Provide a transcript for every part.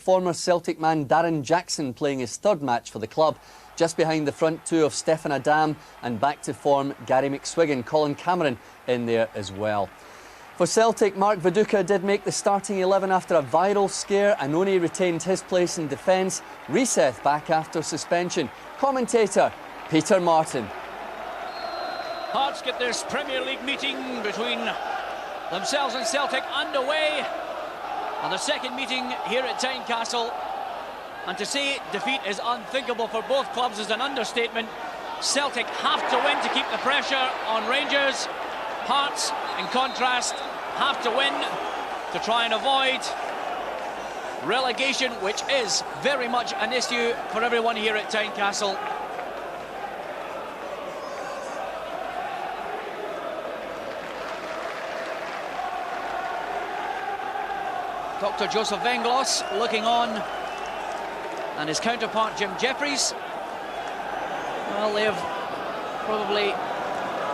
Former Celtic man Darren Jackson playing his third match for the club, just behind the front two of Stefan Adam and back to form Gary McSwiggan. Colin Cameron in there as well. For Celtic, Mark Viduka did make the starting 11 after a viral scare. Annoni retained his place in defence. Reseth back after suspension. Commentator Peter Martin. Hearts get this Premier League meeting between themselves and Celtic underway. And the second meeting here at Tynecastle. And to say defeat is unthinkable for both clubs is an understatement. Celtic have to win to keep the pressure on Rangers. Hearts, in contrast, have to win to try and avoid relegation, which is very much an issue for everyone here at Tynecastle. Dr. Joseph Venglos looking on, and his counterpart Jim Jeffries. Well, they've probably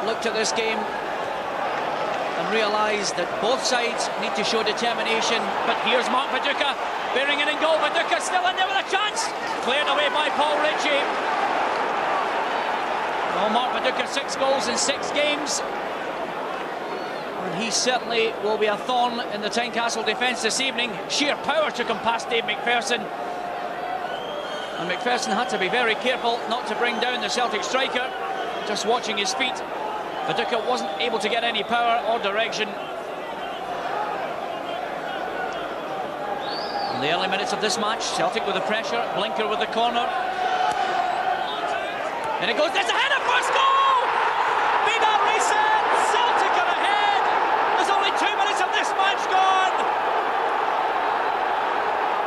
looked at this game and realised that both sides need to show determination. But here's Mark Viduka bearing it in goal. Viduka still in there with a chance, cleared away by Paul Ritchie. Well, Mark Viduka, 6 goals in 6 games. He certainly will be a thorn in the Tynecastle defence this evening. Sheer power took him past Dave McPherson. And McPherson had to be very careful not to bring down the Celtic striker. Just watching his feet, Viduka wasn't able to get any power or direction. In the early minutes of this match, Celtic with the pressure, Blinker with the corner. And it goes, there's a header, first goal! Vidar Riseth, Celtic are ahead! There's only 2 minutes of this match gone!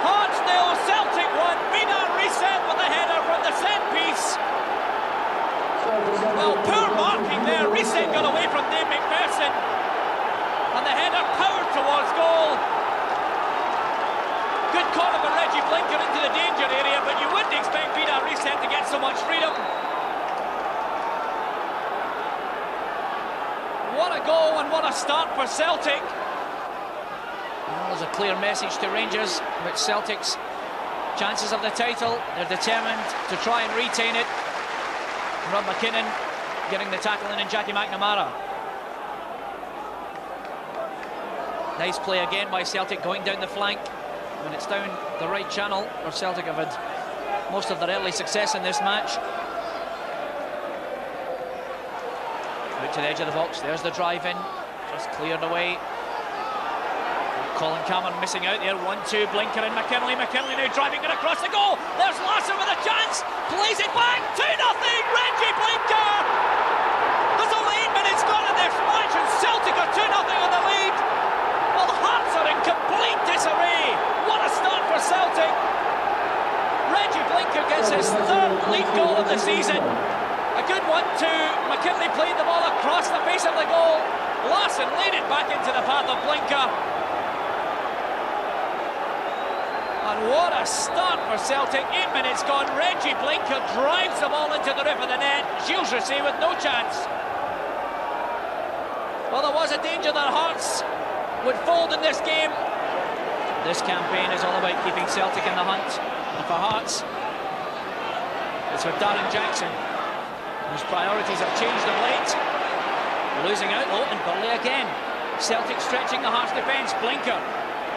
Hearts 0, Celtic 1, Vidar Riseth with a header from the set piece. Well, poor marking there, Riseth got away from Dave McPherson. And the header powered towards goal. Good corner by Reggie Blinker into the danger area, but you wouldn't expect Vidar Riseth to get so much freedom. What a goal and what a start for Celtic. Well, there's a clear message to Rangers about Celtic's chances of the title. They're determined to try and retain it. Rob McKinnon getting the tackle in Jackie McNamara. Nice play again by Celtic going down the flank. When it's down the right channel, where Celtic have had most of their early success in this match. Out to the edge of the box, there's the drive in, just cleared away. Colin Cameron missing out there, 1-2, Blinker and McKinley. McKinley now driving it across the goal. There's Lasser with a chance, plays it back, 2-0, Reggie Blinker! There's only 8 minutes gone in this match and Celtic are 2-0 on the lead. Well, the Hearts are in complete disarray. What a start for Celtic. Reggie Blinker gets his 3rd league goal of the season. A good 1-2, McKinley played the ball across the face of the goal. Larson laid it back into the path of Blinker. And what a start for Celtic, 8 minutes gone. Reggie Blinker drives the ball into the roof of the net. Gilles Risset with no chance. Well, there was a danger that Hearts would fold in this game. This campaign is all about keeping Celtic in the hunt. And for Hearts, it's for Darren Jackson, whose priorities have changed of late. Losing out low and Burley again. Celtic stretching the Hearts defence. Blinker,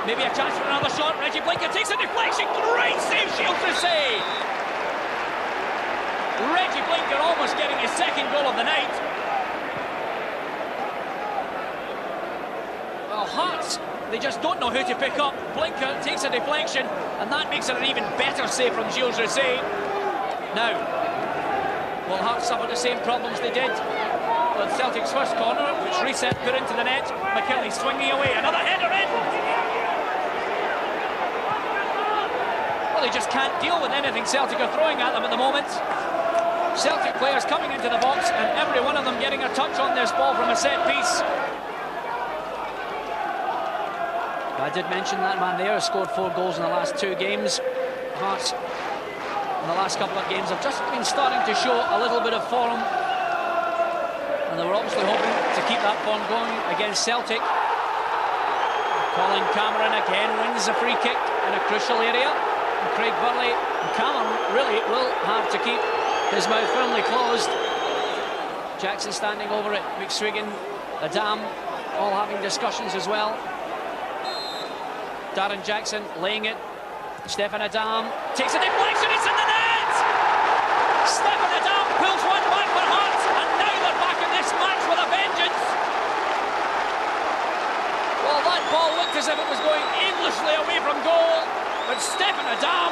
maybe a chance for another shot. Reggie Blinker takes a deflection. Great save, Gilles Risset. Reggie Blinker almost getting his 2nd goal of the night. Well, Hearts, they just don't know who to pick up. Blinker takes a deflection, and that makes it an even better save from Gilles Risset. Now, will Hearts suffer the same problems they did with Celtic's first corner, which Riseth put into the net? McKinley swinging away, another header in. Well, they just can't deal with anything Celtic are throwing at them at the moment. Celtic players coming into the box, and every one of them getting a touch on this ball from a set piece. I did mention that man there has scored 4 goals in the last 2 games. Hearts in the last couple of games have just been starting to show a little bit of form, and they were obviously hoping to keep that form going against Celtic. Colin Cameron again wins a free kick in a crucial area. And Craig Burley and Cameron really will have to keep his mouth firmly closed. Jackson standing over it, McSwiggan, Adam, all having discussions as well. Darren Jackson laying it. Stefan Adam takes a deflection, it's in the net! Stefan Adam pulls one back for Hearts, and now they're back in this match with a vengeance. Well, that ball looked as if it was going aimlessly away from goal, but Stefan Adam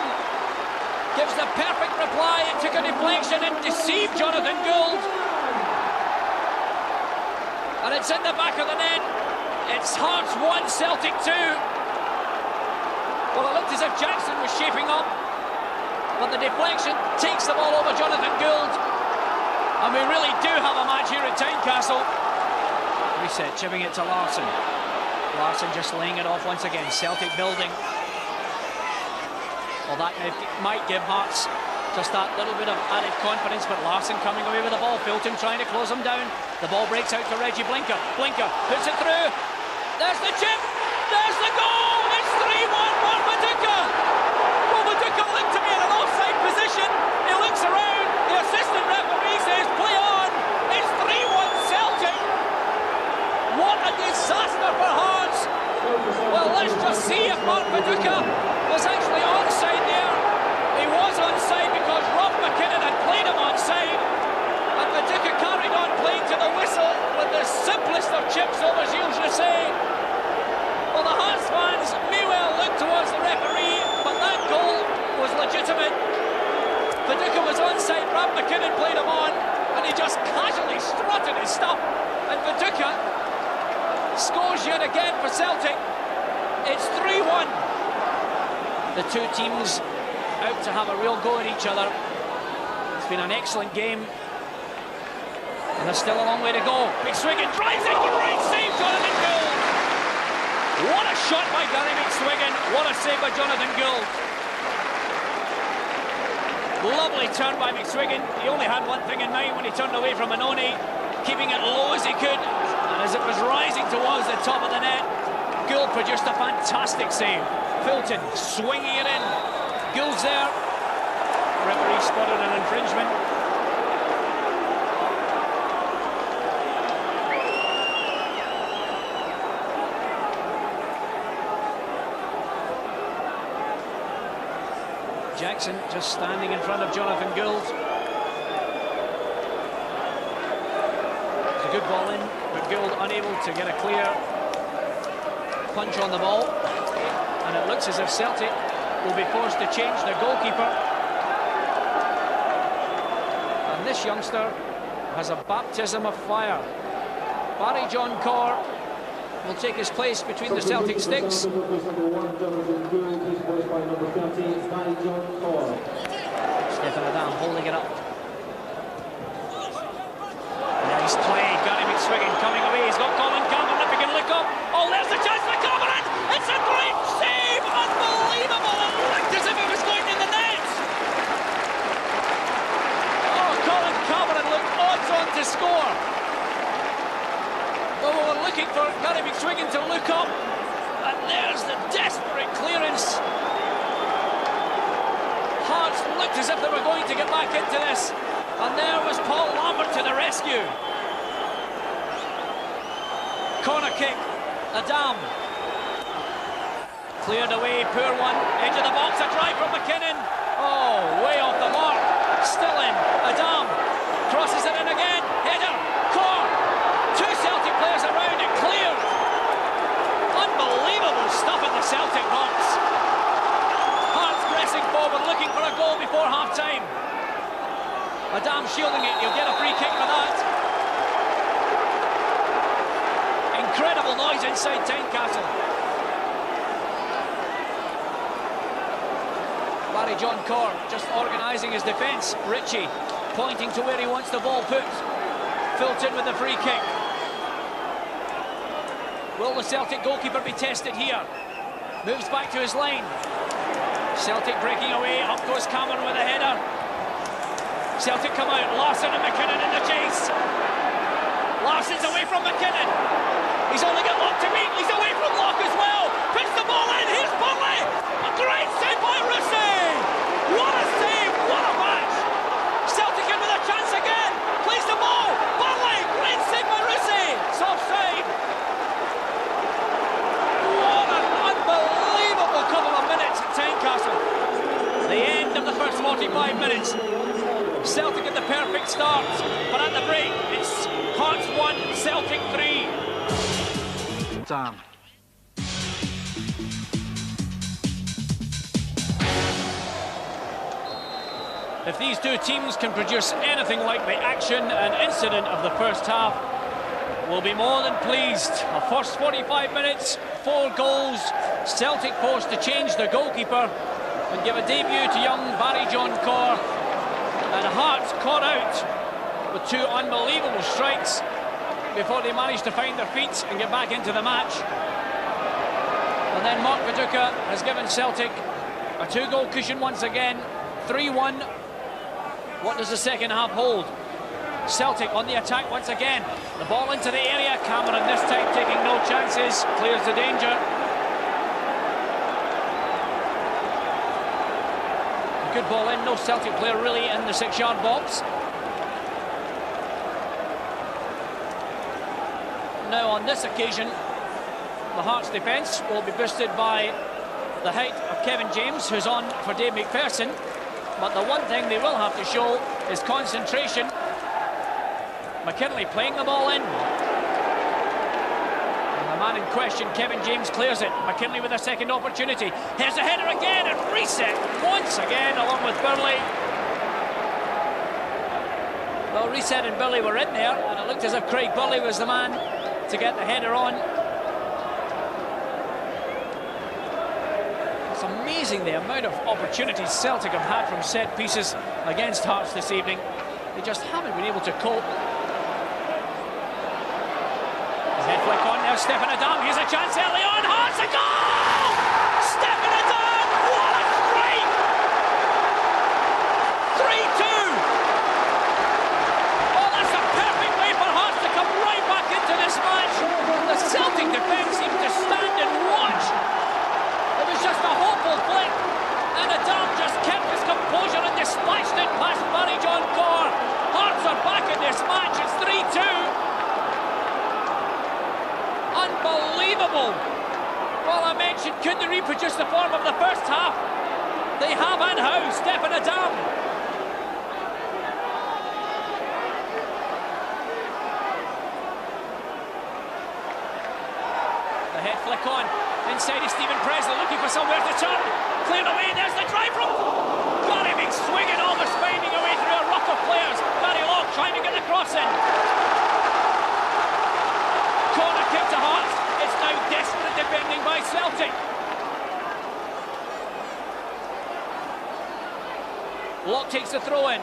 gives the perfect reply. It took a deflection and deceived Jonathan Gould. And it's in the back of the net. It's Hearts 1, Celtic 2. Well, it looked as if Jackson was shaping up, but the deflection takes the ball over Jonathan Gould. And we really do have a match here at Tynecastle. Reset, chipping it to Larsson. Larsson just laying it off once again. Celtic building. Well, that might give Hearts just that little bit of added confidence, but Larsson coming away with the ball. Filton trying to close him down. The ball breaks out to Reggie Blinker. Blinker puts it through. There's the chip. There's the goal. It's 3-1 for Paducah. Well, Paducah looked to me in an offside position. He looks around. The assistant referee says, play on. It's 3-1 Celtic. What a disaster for Hearts. Well, let's just see if Mark Paducah was actually onside there. He was onside because Rob McKinnon had played him onside. And Paducah carried on playing to the whistle with the simplest of chips over Gilles Josset. Well, the Hearts fans may well look towards the referee, but that goal was legitimate. Paducah was onside, Rob McKinnon played him on, and he just casually strutted his stuff. And Paducah scores yet again for Celtic. It's 3-1. The two teams out to have a real go at each other. It's been an excellent game, and there's still a long way to go. McSwiggan drives it, great save, Jonathan Gould. What a shot by Gary McSwiggan, what a save by Jonathan Gould. Lovely turn by McSwiggan. He only had one thing in mind when he turned away from Annoni, keeping it low as he could, and as it was rising towards the top of the net, Gould produced a fantastic save. Filton swinging it in. Gould's there. Referee spotted an infringement. Jackson just standing in front of Jonathan Gould. It's a good ball in, but Gould unable to get a clear punch on the ball. And it looks as if Celtic will be forced to change their goalkeeper. And this youngster has a baptism of fire. Barry John Corr will take his place between the Celtic sticks. Stefan Adam holding it up. Nice play, Gary McSwiggan coming away. He's got Colin Cameron if he can look up. Oh, there's the chance for Cameron! It's a great save! Unbelievable! It looked as if it was going in the net! Oh, Colin Cameron looked odds on to score. Well, we were looking for Gary McSwiggan to look up, and there's the desperate clearance. Hearts looked as if they were going to get back into this, and there was Paul Lambert to the rescue. Corner kick, Adam. Cleared away, poor one, edge of the box, a drive from McKinnon. Oh, way off the mark, still in, Adam. Crosses it in again, header, Corr. Two Celtic players around it, cleared. Unbelievable stuff at the Celtic box. Hearts pressing forward, looking for a goal before half-time. Adam shielding it, he'll get a free kick for that. Incredible noise inside Tynecastle. Barry John Corr just organising his defence. Ritchie pointing to where he wants the ball put. Filton with the free kick. Will the Celtic goalkeeper be tested here? Moves back to his line. Celtic breaking away. Up goes Cameron with a header. Celtic come out. Larsson and McKinnon in the chase. Larsson's away from McKinnon. He's only got Lock to beat. He's away from Lock as well. Puts the ball in. Here's Burley. A great save by Rusey. What a save. What a match. Celtic in with a chance again. Plays the ball. Burley. Great save by Rusey. It's offside. What an unbelievable couple of minutes at Tynecastle. The end of the first 45 minutes. Celtic at the perfect start, but at the break, it's Hearts 1, Celtic 3. Damn. If these two teams can produce anything like the action and incident of the first half, we'll be more than pleased. A first 45 minutes, 4 goals, Celtic forced to change the goalkeeper and give a debut to young Barry John Corr, and Hearts caught out with 2 unbelievable strikes before they managed to find their feet and get back into the match. And then Mark Viduka has given Celtic a 2-goal cushion once again, 3-1. What does the second half hold? Celtic on the attack once again. The ball into the area, Cameron this time taking no chances, clears the danger. Good ball in, no Celtic player really in the 6-yard box. Now on this occasion, the Hearts defence will be boosted by the height of Kevin James, who's on for Dave McPherson. But the one thing they will have to show is concentration. McKinley playing the ball in. And the man in question, Kevin James, clears it. McKinley with a second opportunity. Here's a header again and reset once again along with Burley. Well, Reset and Burley were in there, and it looked as if Craig Burley was the man to get the header on. It's amazing the amount of opportunities Celtic have had from set pieces against Hearts this evening. They just haven't been able to cope. His head flick on now, Stefan Adam. Here's a chance early on. Hearts a goal! Stefan Adam! What a strike! 3-2! Oh, that's a perfect way for Hearts to come right back into this match. The Celtic defence seemed to stand and watch. It was just a hopeful flick, and Adam just kept his composure and dispatched it past Barry John Corr. Hearts are back in this match. It's 3-2. Unbelievable. Well, I mentioned, could they reproduce the form of the first half? They have, and how? Stefan Adam. The head flick on. Inside is Stephen Presley looking for somewhere to turn. Cleared away, there's the drive from Gary McSwiggan, almost finding a way through a ruck of players. Barry Locke trying to get the cross in. Corner kick to Hearts. It's now desperate defending by Celtic. Locke takes the throw in.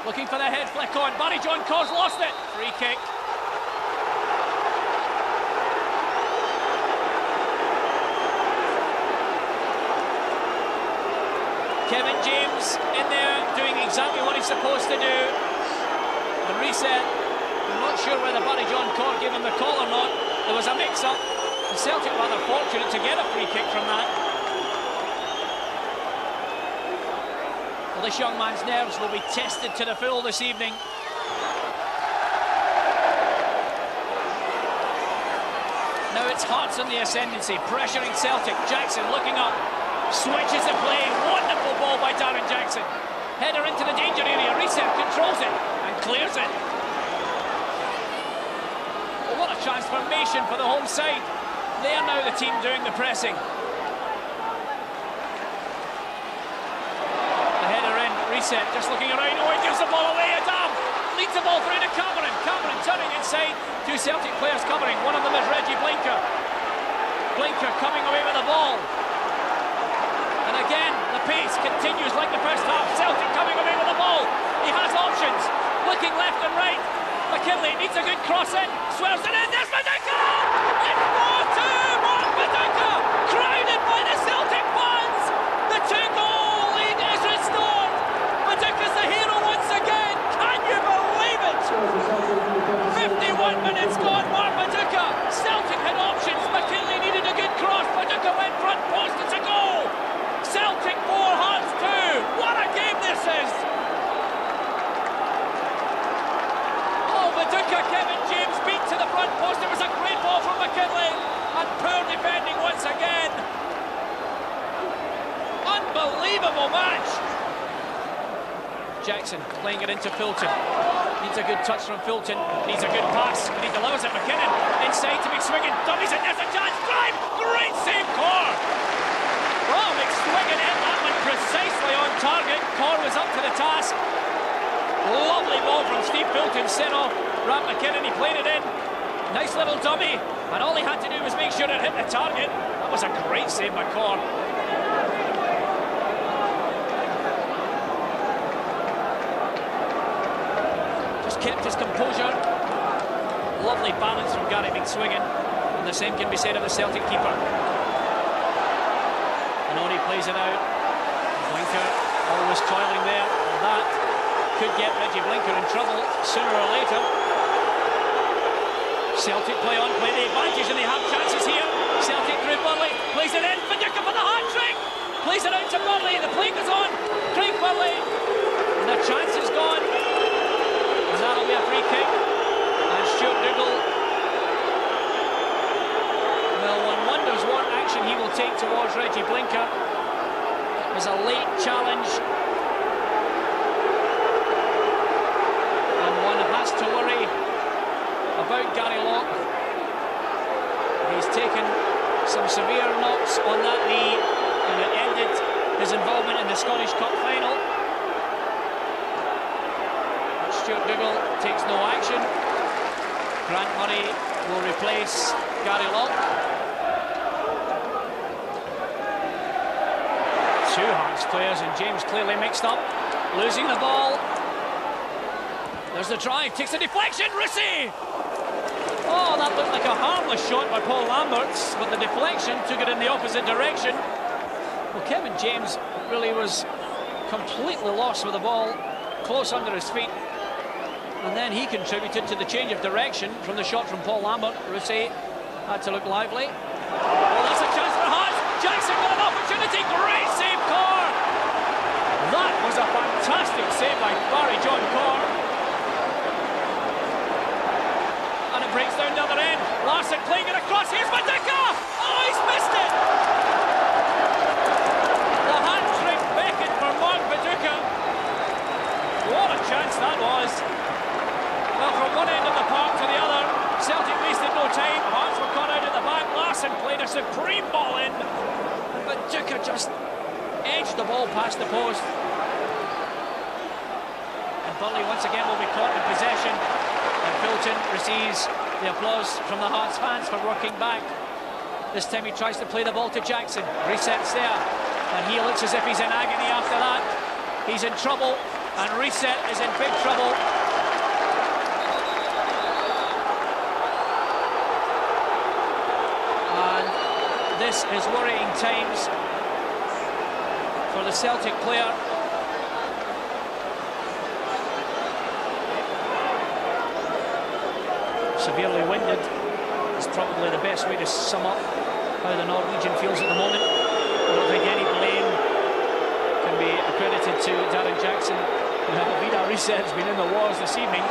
Looking for the head flick on. Barry John Corr's lost it. Free kick. Kevin James in there doing exactly what he's supposed to do. The reset. I'm not sure whether Barry John Corr gave him the call or not. There was a mix-up. The Celtic rather fortunate to get a free kick from that. Well, this young man's nerves will be tested to the full this evening. Now it's Hearts on the ascendancy, pressuring Celtic. Jackson looking up. Switches the play, wonderful ball by Darren Jackson. Header into the danger area, Reset controls it and clears it. Well, what a transformation for the home side. They are now the team doing the pressing. The header in, Reset just looking around. Oh, he gives the ball away. Adam leads the ball through to Cameron. Cameron turning inside. 2 Celtic players covering. One of them is Reggie Blinker. Blinker coming away with the ball. And again, the pace continues like the first half. Celtic coming away with the ball. He has options. Looking left and right. McKinley needs a good cross in. Swerves it in. There's Viduka! It's 4-2! Mark Viduka! Crowded by the Celtic fans! The 2-goal lead is restored. Viduka's the hero once again. Can you believe it? 51 minutes gone by. unbelievable match. Jackson playing it into Fulton. Needs a good touch from Fulton. Needs a good pass. And he delivers it. McKinnon inside to McSwiggan. Dummies it. There's a chance. Drive. Great save, Corr. Oh, McSwiggan hit that one precisely on target. Corr was up to the task. Lovely ball from Steve Fulton. Set off Ram McKinnon. He played it in. Nice little dummy. And all he had to do was make sure it hit the target. That was a great save by Corr. Kept his composure. Lovely balance from Gary McSwiggan, and the same can be said of the Celtic keeper. And Oni plays it out. Blinker always toiling there, and that could get Reggie Blinker in trouble sooner or later. Celtic play on, play the advantage, and they have chances here. Celtic through Burley, plays it in. Viduka for the hat-trick. Plays it out to Burley. The play goes on. Craig Burley, and the chance is gone. That'll be a free kick, and Stuart Dougal, well, one wonders what action he will take towards Reggie Blinker. It was a late challenge, and one has to worry about Gary Locke. He's taken some severe knocks on that knee, and it ended his involvement in the Scottish Cup final. Stuart Dougal takes no action. Grant Murray will replace Gary Locke. Two Hearts players, and James clearly mixed up. Losing the ball. There's the drive, takes a deflection, Russie! Oh, that looked like a harmless shot by Paul Lamberts, but the deflection took it in the opposite direction. Well, Kevin James really was completely lost with the ball, close under his feet. And then he contributed to the change of direction from the shot from Paul Lambert. Russie had to look lively. Oh, that's a chance for Hearts. Jackson with an opportunity. Great save, Corr. That was a fantastic save by Barry John Corr. And it breaks down the other end. Larson playing it across. Here's Viduka. Oh, he's missed it. The hat-trick beckoned for Mark Viduka. What a chance that was. Well, from one end of the park to the other, Celtic wasted no time. Hearts were caught out at the back. Larson played a supreme ball in, but Viduka just edged the ball past the post. And Burley once again will be caught in possession. And Fulton receives the applause from the Hearts fans for working back. This time he tries to play the ball to Jackson. Resets there, and he looks as if he's in agony after that. He's in trouble, and Reset is in big trouble. This is worrying times for the Celtic player. Severely winded is probably the best way to sum up how the Norwegian feels at the moment. I don't think any blame can be accredited to Darren Jackson. Vida Reset has been in the wars this evening.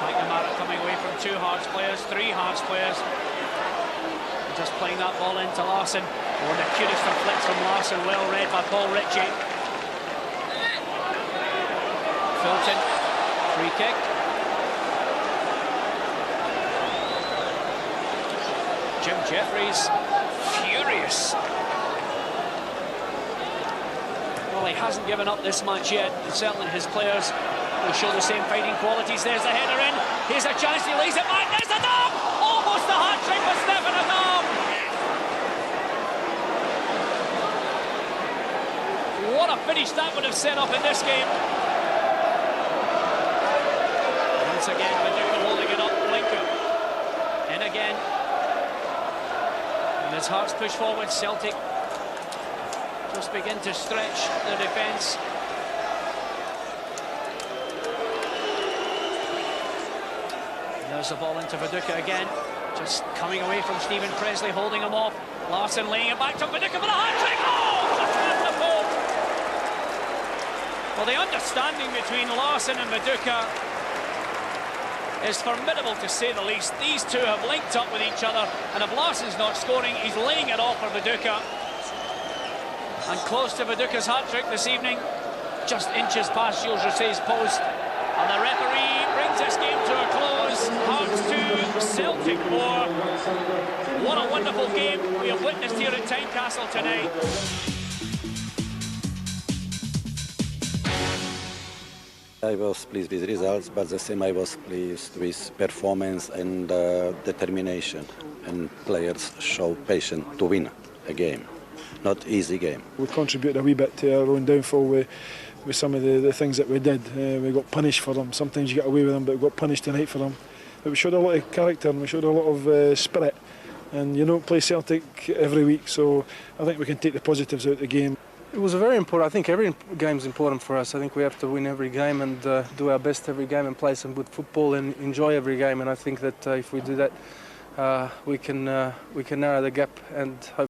McNamara coming away from two Hearts players, three Hearts players. Just playing that ball into Larson. Oh, the cutest of flicks from Larson, well read by Paul Ritchie. Fulton, free kick. Jim Jeffries, furious. Well, he hasn't given up this match yet, and certainly his players will show the same fighting qualities. There's the header in. Here's a chance, he lays it back. There's the dom! Almost the hat-trick for Stefan Adam! What a finish that would have set up in this game. Once again, Viduka holding it up. Blinker in again. And as Hearts push forward, Celtic just begin to stretch their defence. There's the ball into Viduka again. Just coming away from Stephen Presley, holding him off. Larson laying it back to Viduka for the hat-trick. Oh, just wonderful. Well, the understanding between Larson and Viduka is formidable, to say the least. These two have linked up with each other, and if Larson's not scoring, he's laying it off for Viduka. And close to Viduka's hat-trick this evening, just inches past Jules Rousset's post. And the referee brings this game to a close. Hearts 2, Celtic 4. What a wonderful game we have witnessed here at Tynecastle tonight. I was pleased with results, but the same I was pleased with performance and determination. And players show patience to win a game. Not easy game. We contributed a wee bit to our own downfall with some of the things that we did. We got punished for them. Sometimes you get away with them, but we got punished tonight for them. But we showed a lot of character and we showed a lot of spirit. And you don't play Celtic every week, so I think we can take the positives out of the game. It was very important. I think every game is important for us. I think we have to win every game and do our best every game and play some good football and enjoy every game. And I think that if we do that, we can narrow the gap and hope